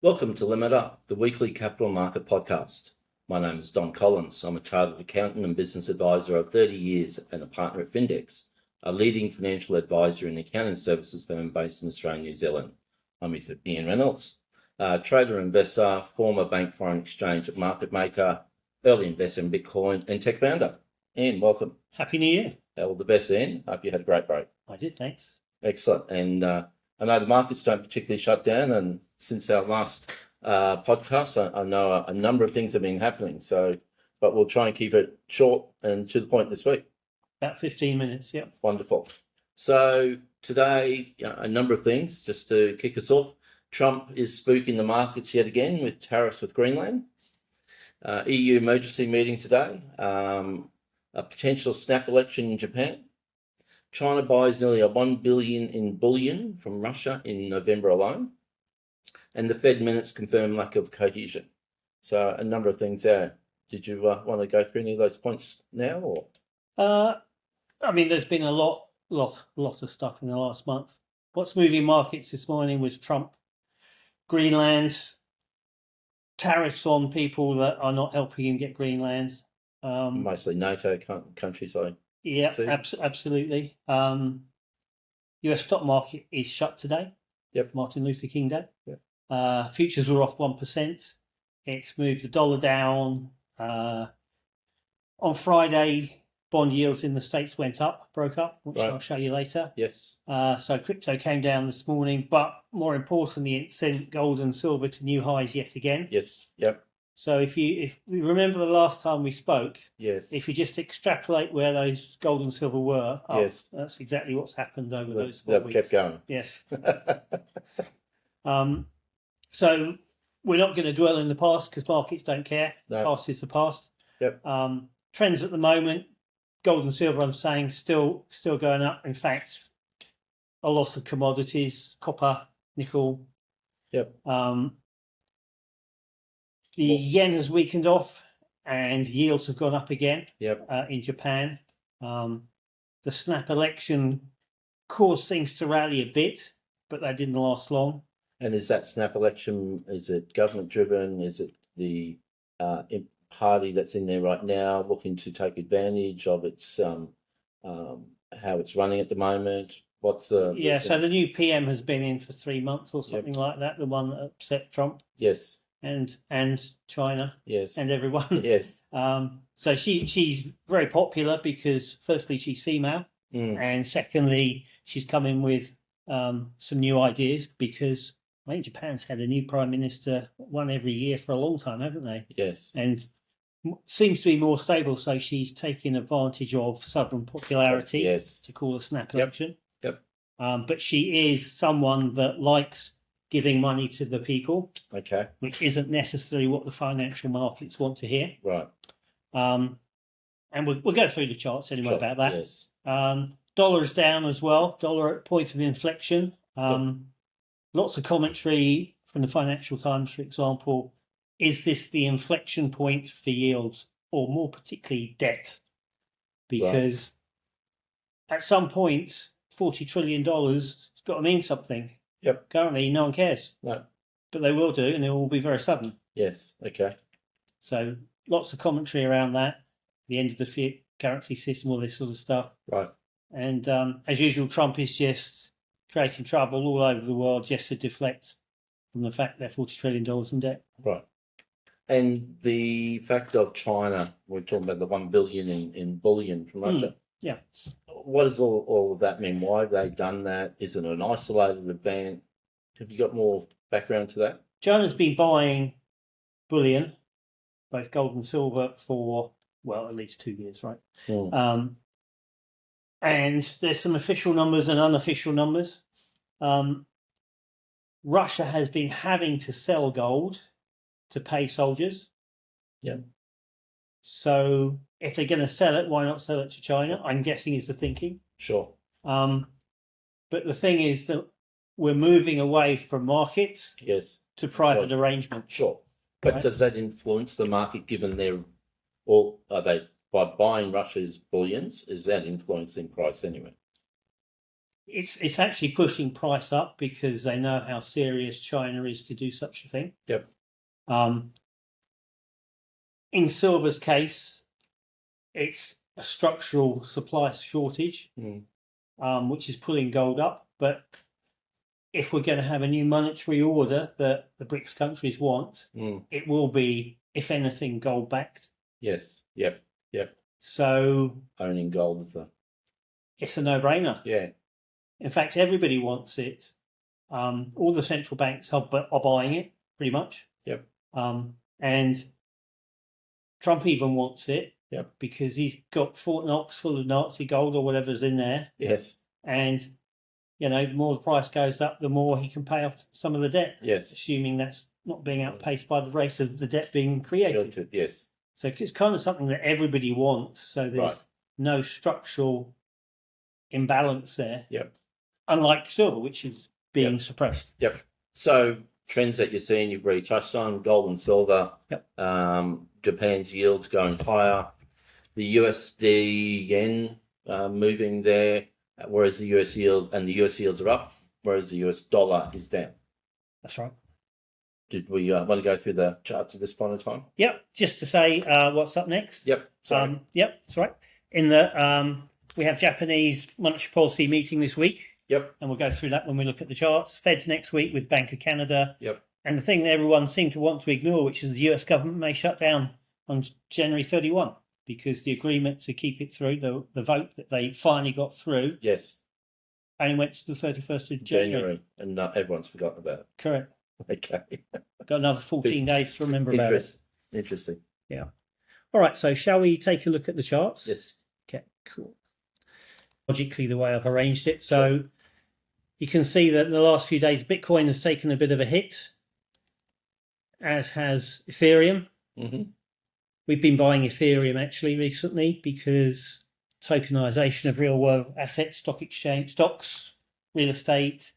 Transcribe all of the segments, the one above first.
Welcome to Limit Up, the weekly capital market podcast. My name is Don Collins. I'm a chartered accountant and business advisor of 30 years and a partner at Findex, a leading financial advisor and accounting services firm based in Australia and New Zealand. I'm with Ian Reynolds, trader, investor, former bank foreign exchange market maker, early investor in Bitcoin and tech founder. Ian, welcome. Happy New Year. All the best, Ian. Hope you had a great break. I did, thanks. Excellent. And I know the markets don't particularly shut down, and since our last podcast, I know a number of things have been happening. But we'll try and keep it short and to the point this week. About 15 minutes, yeah. Wonderful. So today, a number of things just to kick us off. Trump is spooking the markets yet again with tariffs with Greenland. EU emergency meeting today. A potential snap election in Japan. China buys nearly $1 billion in bullion from Russia in November alone. And the Fed minutes confirm lack of cohesion. So a number of things there. Did you want to go through any of those points now? Or there's been a lot of stuff in the last month. What's moving markets this morning was Trump, Greenland, tariffs on people that are not helping him get Greenland. Mostly NATO countries, Yeah, absolutely. US stock market is shut today. Yep. Martin Luther King Day. Yep. Futures were off 1%. It's moved the dollar down. On Friday, bond yields in the States went up, broke up, which I'll show you later. Yes. So crypto came down this morning, but more importantly, it sent gold and silver to new highs yet again. Yes. Yep. So if you remember the last time we spoke, yes, if you just extrapolate where those gold and silver were, yes, that's exactly what's happened over those 4 weeks. They've kept going. Yes. So we're not going to dwell in the past because markets don't care. No. Past is the past. Yep. Trends at the moment, gold and silver, I'm saying, still going up. In fact, a lot of commodities, copper, nickel. Yep. The yen has weakened off and yields have gone up again. Yep. In Japan. The snap election caused things to rally a bit, but that didn't last long. And is that snap election, is it government driven? Is it the party that's in there right now looking to take advantage of its how it's running at the moment? What's so the new PM has been in for 3 months or something like that, the one that upset Trump. Yes. And China. Yes. And everyone. Yes. So she's very popular because firstly she's female, and secondly she's coming with some new ideas because I think Japan's had a new prime minister, one every year for a long time, haven't they? Yes. And seems to be more stable, so she's taking advantage of sudden popularity to call a snap election. Yep. But she is someone that likes giving money to the people. Okay. Which isn't necessarily what the financial markets want to hear. Right. And we'll go through the charts anyway about that. Yes. Dollar is down as well. Dollar at point of inflection. Lots of commentary from the Financial Times, for example. Is this the inflection point for yields, or more particularly debt? Because at some point, $40 trillion has got to mean something. Yep. Currently, no one cares. No. But they will do, and it will be very sudden. Yes. Okay. So lots of commentary around that, the end of the fiat currency system, all this sort of stuff. Right. And as usual, Trump is just creating trouble all over the world just to deflect from the fact they're $40 trillion in debt. Right. And the fact of China, we're talking about the $1 billion in bullion from Russia. Yeah. What does all of that mean? Why have they done that? Is it an isolated event? Have you got more background to that? China's been buying bullion, both gold and silver, for, at least 2 years, right? And there's some official numbers and unofficial numbers. Russia has been having to sell gold to pay soldiers. Yeah. So if they're going to sell it, why not sell it to China? I'm guessing is the thinking. Sure. But the thing is that we're moving away from markets to private arrangement. Sure. But does that influence the market given or are they, by buying Russia's bullions, is that influencing price anyway? it's actually pushing price up because they know how serious China is to do such a thing. Yep. In silver's case, it's a structural supply shortage, which is pulling gold up. But if we're going to have a new monetary order that the BRICS countries want, it will be, if anything, gold backed. Yes. Yep. Yep. So owning gold is it's a no-brainer. Yeah. In fact, everybody wants it. All the central banks are buying it, pretty much. Yep. And Trump even wants it. Yep. Because he's got Fort Knox full of Nazi gold or whatever's in there. Yes. And, the more the price goes up, the more he can pay off some of the debt. Yes. Assuming that's not being outpaced by the rate of the debt being created. Yes. So it's kind of something that everybody wants. So there's no structural imbalance there. Yep. Unlike silver, which is being suppressed. Yep. So trends that you're seeing, you've already touched on, gold and silver. Yep. Japan's yields going higher. The USD yen moving there, whereas the US yields are up, whereas the US dollar is down. That's right. Did we want to go through the charts at this point in time? Yep. Just to say what's up next. Yep. Sorry. Yep. That's right. In the we have Japanese monetary policy meeting this week. Yep. And we'll go through that when we look at the charts. Fed's next week with Bank of Canada. Yep. And the thing that everyone seemed to want to ignore, which is the US government may shut down on January 31 because the agreement to keep it through, the vote that they finally got through, yes, only went to the 31st of January. And everyone's forgotten about it. Correct. Okay. Got another 14 days to remember about it. Interesting. Yeah. All right, so shall we take a look at the charts? Yes. Okay, cool. Logically, the way I've arranged it. So you can see that in the last few days, Bitcoin has taken a bit of a hit, as has Ethereum. Mm-hmm. We've been buying Ethereum actually recently because tokenization of real world assets, stock exchange, stocks, real estate,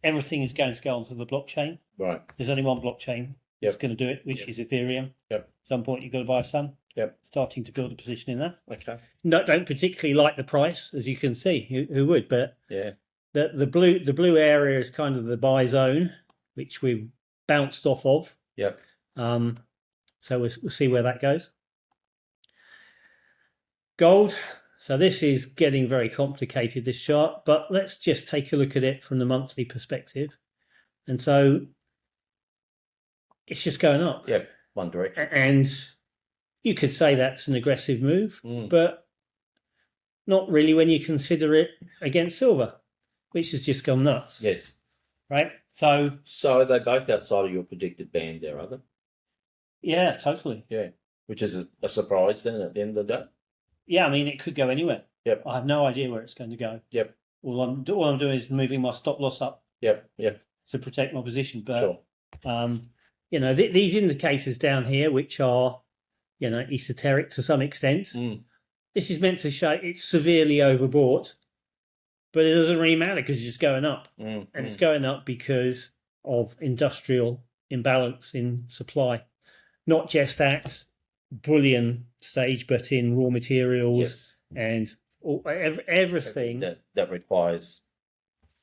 everything is going to go onto the blockchain. Right. There's only one blockchain that's going to do it, which is Ethereum. Yep. At some point, you've got to buy some. Yep. Starting to build a position in that. Okay. No, don't particularly like the price, as you can see. Who would? But yeah, the blue area is kind of the buy zone, which we've bounced off of. Yep. So we'll see where that goes. Gold. So this is getting very complicated, this chart, but let's just take a look at it from the monthly perspective. And so it's just going up. Yeah, one direction. And you could say that's an aggressive move, but not really when you consider it against silver, which has just gone nuts. Yes. Right? So are they both outside of your predicted band there, are they? Yeah, totally. Yeah, which is a surprise then at the end of the day. Yeah, I mean, it could go anywhere. Yep. I have no idea where it's going to go. Yep. All I'm doing is moving my stop loss up. Yep. Yep. To protect my position. But, sure. These indicators down here, which are, esoteric to some extent, this is meant to show it's severely overbought, but it doesn't really matter because it's just going up. And it's going up because of industrial imbalance in supply, not just at bullion stage, but in raw materials and everything. That requires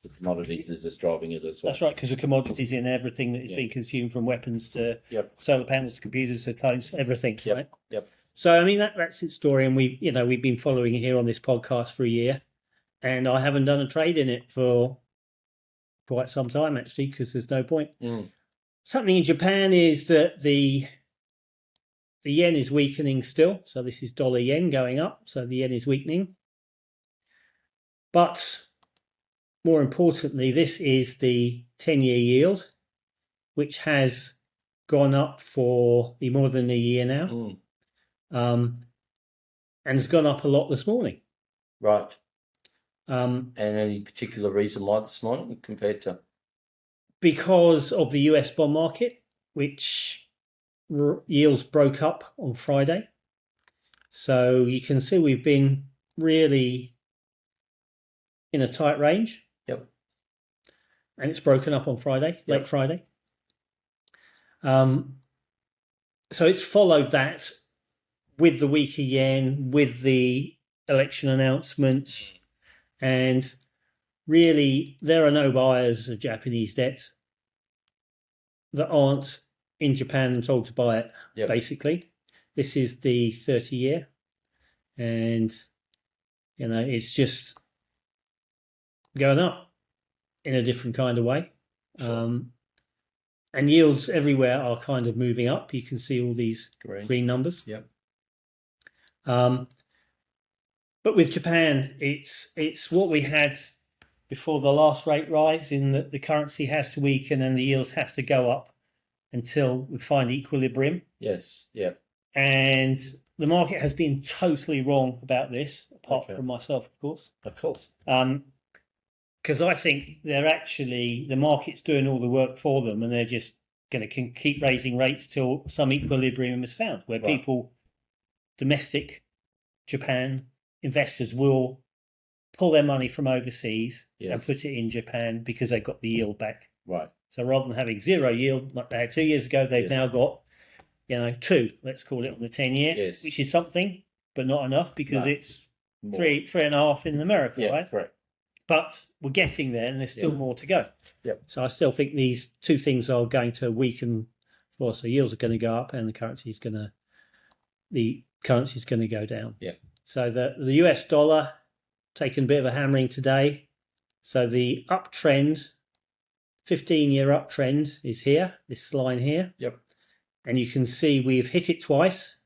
the commodities is just driving it as well. That's right, because the commodities in everything that is being consumed, from weapons to solar panels to computers to phones, everything. Yep. Right? Yep. So I mean that's its story, and we've been following it here on this podcast for a year, and I haven't done a trade in it for quite some time actually, because there's no point. Something in Japan is that the yen is weakening still, so this is dollar yen going up, so the yen is weakening. But more importantly, this is the 10-year yield, which has gone up for more than a year now, and has gone up a lot this morning. Right. And any particular reason why this morning compared to? Because of the US bond market, which yields broke up on Friday. So you can see we've been really in a tight range. Yep. And it's broken up on Friday, late Friday. So it's followed that with the weaker yen, with the election announcements, and really there are no buyers of Japanese debt that aren't in Japan and told to buy it. Yep. Basically, this is the 30-year, and it's just going up in a different kind of way. Sure. And yields everywhere are kind of moving up. You can see all these green numbers. Yep. But with Japan, it's what we had before the last rate rise, in that the currency has to weaken and the yields have to go up until we find equilibrium. Yes. Yep. And the market has been totally wrong about this, apart from myself, of course. Of course. Because I think the market's doing all the work for them, and they're just going to keep raising rates till some equilibrium is found, where domestic Japan investors will pull their money from overseas and put it in Japan because they've got the yield back. Right. So rather than having zero yield like they had 2 years ago, they've now got, 2, let's call it, on the 10-year, which is something, but not enough, because it's more. 3.5 in America, right? Correct. But we're getting there, and there's still more to go. Yep. So I still think these two things are going to weaken for us. So yields are going to go up, and the currency is going to go down. Yeah. So the US dollar taken a bit of a hammering today. So the uptrend, 15-year uptrend, is here. This line here. Yep. And you can see we've hit it twice,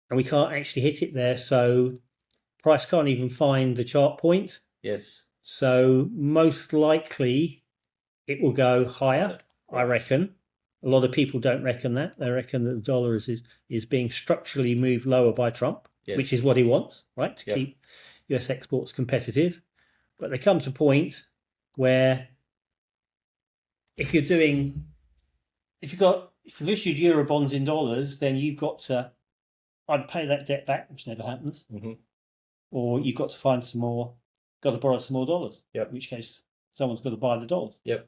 and we can't actually hit it there. So price can't even find the chart point. Yes. So most likely it will go higher, I reckon. A lot of people don't reckon that. They reckon that the dollar is being structurally moved lower by Trump, which is what he wants, right? To keep US exports competitive. But there comes a point where if you've issued euro bonds in dollars, then you've got to either pay that debt back, which never happens, or you've got to find got to borrow some more dollars. Yep. In which case, someone's got to buy the dollars. Yep.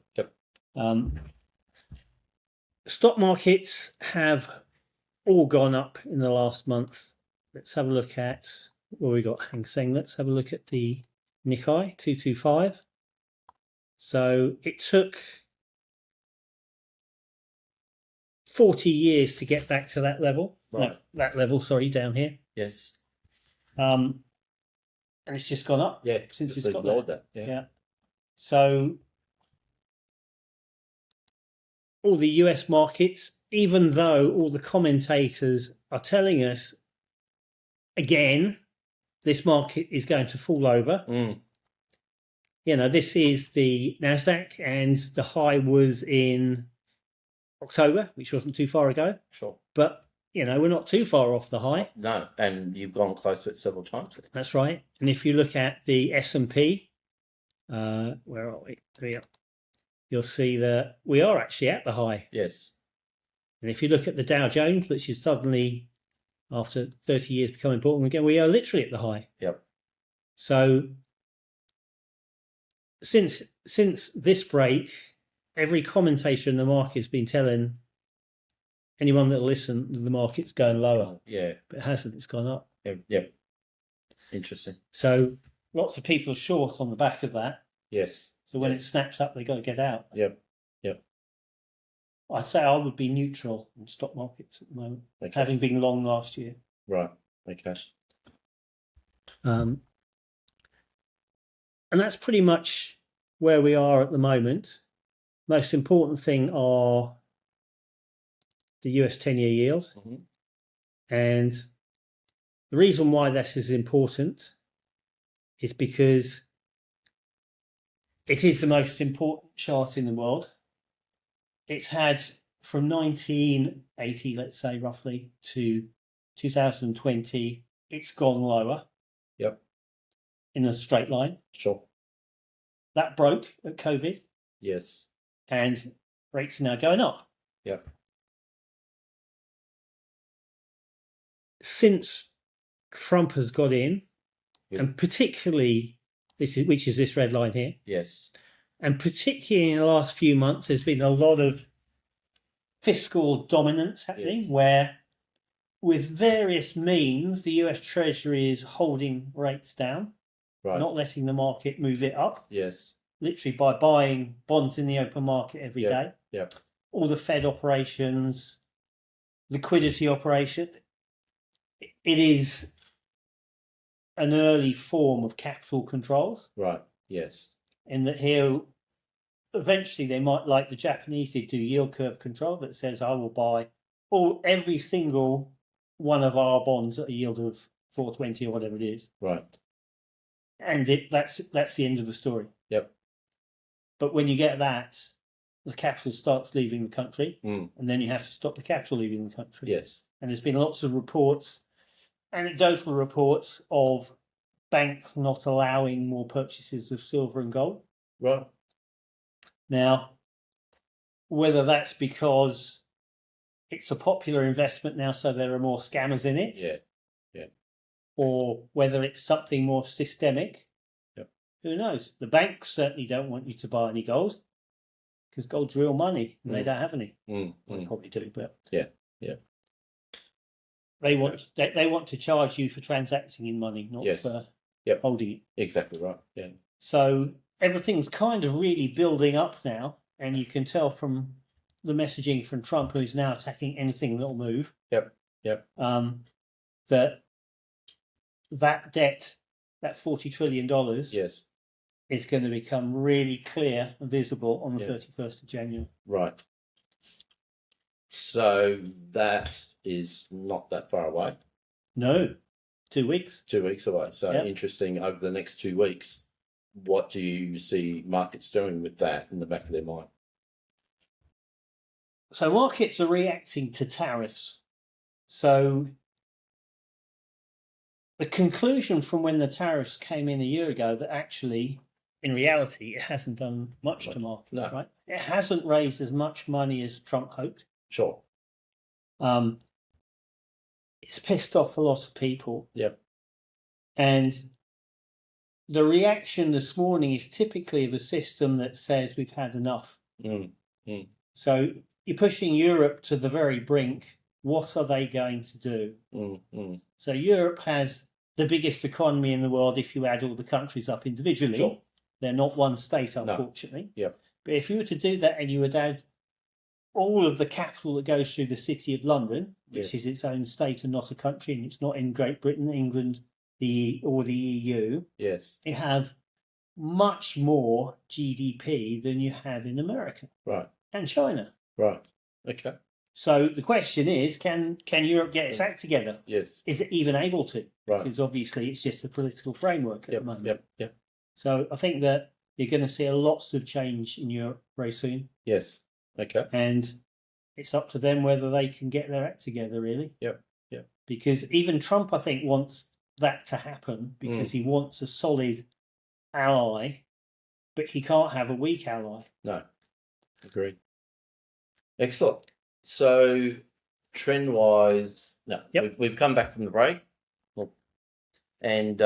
Stock markets have all gone up in the last month. Let's have a look at what we got. Hang Seng. Let's have a look at the Nikkei 225. So it took 40 years to get back to that level. Right. No, that level, sorry, down here. Yes. And it's just gone up. Yeah. Since it's got that. Yeah. So all the US markets, even though all the commentators are telling us again, this market is going to fall over. This is the NASDAQ, and the high was in October, which wasn't too far ago. Sure. But, we're not too far off the high. No, and you've gone close to it several times. That's right. And if you look at the S&P, where are we? There we are. You'll see that we are actually at the high. Yes. And if you look at the Dow Jones, which is suddenly, after 30 years, become important again, we are literally at the high. Yep. So since this break, every commentator in the market has been telling anyone that'll listen that the market's going lower. Yeah. But it hasn't. It's gone up. Yep. Interesting. So lots of people are short on the back of that. Yes. So when it snaps up, they've got to get out. Yep. I'd say I would be neutral in stock markets at the moment, having been long last year. Right. Okay. And that's pretty much where we are at the moment. Most important thing are the US 10-year yield. And the reason why this is important is because it is the most important chart in the world. It's had from 1980, let's say roughly, to 2020, it's gone lower. Yep. In a straight line. Sure. That broke at COVID. Yes. And rates are now going up. Yep. Since Trump has got in, and particularly which is this red line here. Yes. And particularly in the last few months, there's been a lot of fiscal dominance happening, where with various means, the US Treasury is holding rates down. Right. not letting the market move it up, Yes. literally by buying bonds in the open market every day. Yep. All the Fed operations, liquidity operation. It is an early form of capital controls. Right. Yes. In that here, eventually they might, like the Japanese did, do yield curve control that says I will buy every single one of our bonds at a yield of 420 or whatever it is. Right. And that's the end of the story. Yep. But when you get that, the capital starts leaving the country, and then you have to stop the capital leaving the country. Yes. And there's been lots of reports, anecdotal reports of banks not allowing more purchases of silver and gold. Right. Now, whether that's because it's a popular investment now, so there are more scammers in it, Yeah. or whether it's something more systemic, who knows? The banks certainly don't want you to buy any gold because gold's real money and they don't have any. They probably do, but Yeah. they want to charge you for transacting in money, not for holding it. Exactly right. Yeah. So everything's kind of really building up now, and you can tell from the messaging from Trump, who's now attacking anything that'll move. Yep. That debt, that $40 trillion, Yes. is going to become really clear and visible on the 31st of January. Right. So that is not that far away. No, 2 weeks. 2 weeks away. So interesting. Over the next 2 weeks, what do you see markets doing with that in the back of their mind? So markets are reacting to tariffs. So the conclusion from when the tariffs came in a year ago that actually, in reality, it hasn't done much to markets, right? It hasn't raised as much money as Trump hoped. Sure. It's pissed off a lot of people. Yep. And the reaction this morning is typically of a system that says we've had enough. So you're pushing Europe to the very brink. What are they going to do? So Europe has the biggest economy in the world if you add all the countries up individually. Sure. They're not one state, unfortunately. No. Yep. But if you were to do that and you would add all of the capital that goes through the City of London, which is its own state and not a country, and it's not in Great Britain, England, or the EU, yes, you have much more GDP than you have in America. Right. And China. Right. Okay. So the question is, can Europe get its act together? Yes. Is it even able to? Right. Because obviously it's just a political framework at the moment. Yep. So I think that you're going to see lots of change in Europe very soon. Yes. Okay. And it's up to them whether they can get their act together, really. Yep. Because even Trump, I think, wants that to happen because he wants a solid ally, but he can't have a weak ally. No. Agreed. Excellent. So trend-wise, we've come back from the break, and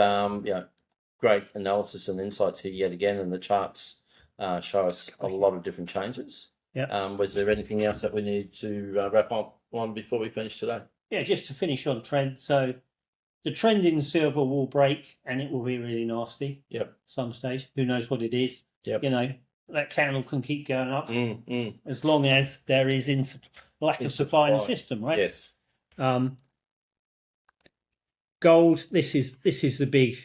great analysis and insights here yet again, and the charts show us a lot of different changes. Was there anything else that we need to wrap up on before we finish today? Yeah, just to finish on trend. So the trend in silver will break, and it will be really nasty. Some stage. Who knows what it is? That candle can keep going up as long as there is lack of supply in the system, right? Yes. Gold. This is the big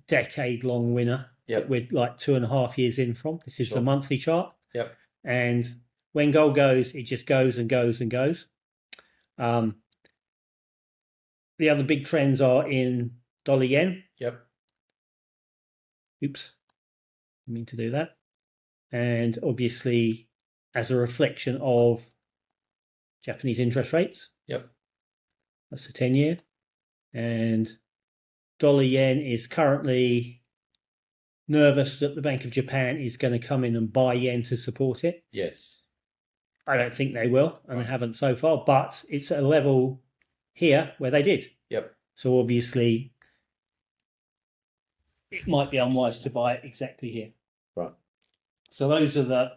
decade-long winner. Yep. We're like 2.5 years in from. This is the monthly chart. Yep. And when gold goes, it just goes and goes and goes. The other big trends are in dollar yen. Yep. Oops. I mean to do that. And obviously, as a reflection of Japanese interest rates. Yep. That's the 10-year. And dollar yen is currently nervous that the Bank of Japan is going to come in and buy yen to support it. Yes. I don't think they will, and they haven't so far, but it's at a level here where they did. Yep. So obviously, it might be unwise to buy it exactly here. Right. So those are the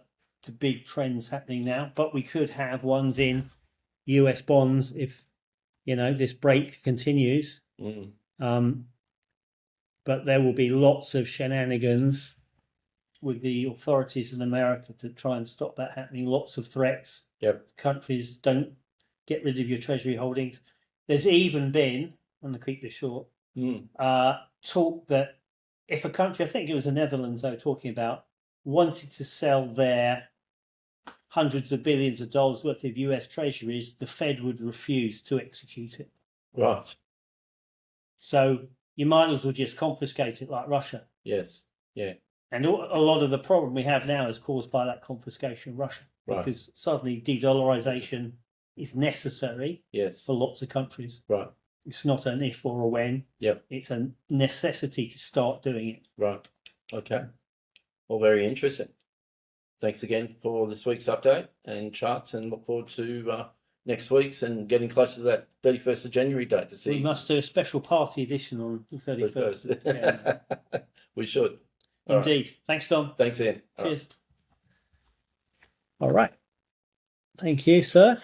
big trends happening now, but we could have ones in US bonds if, this break continues. but there will be lots of shenanigans with the authorities in America to try and stop that happening. Lots of threats. Yep. Countries, don't get rid of your treasury holdings. There's even been, and to keep this short, talk that if a country, I think it was the Netherlands they were talking about, wanted to sell their hundreds of billions of dollars worth of US treasuries, the Fed would refuse to execute it. Right. So you might as well just confiscate it like Russia. Yes. Yeah. And a lot of the problem we have now is caused by that confiscation of Russia. Right. Because suddenly de-dollarization is necessary Yes. for lots of countries. Right. It's not an if or a when. Yep. It's a necessity to start doing it. Right. Okay. Well, very interesting. Thanks again for this week's update and charts, and look forward to next week's and getting closer to that 31st of January date to see. We must do a special party edition on the 31st of January. We should. Indeed. Right. Thanks, Tom. Thanks, Ian. Cheers. All right. Thank you, sir.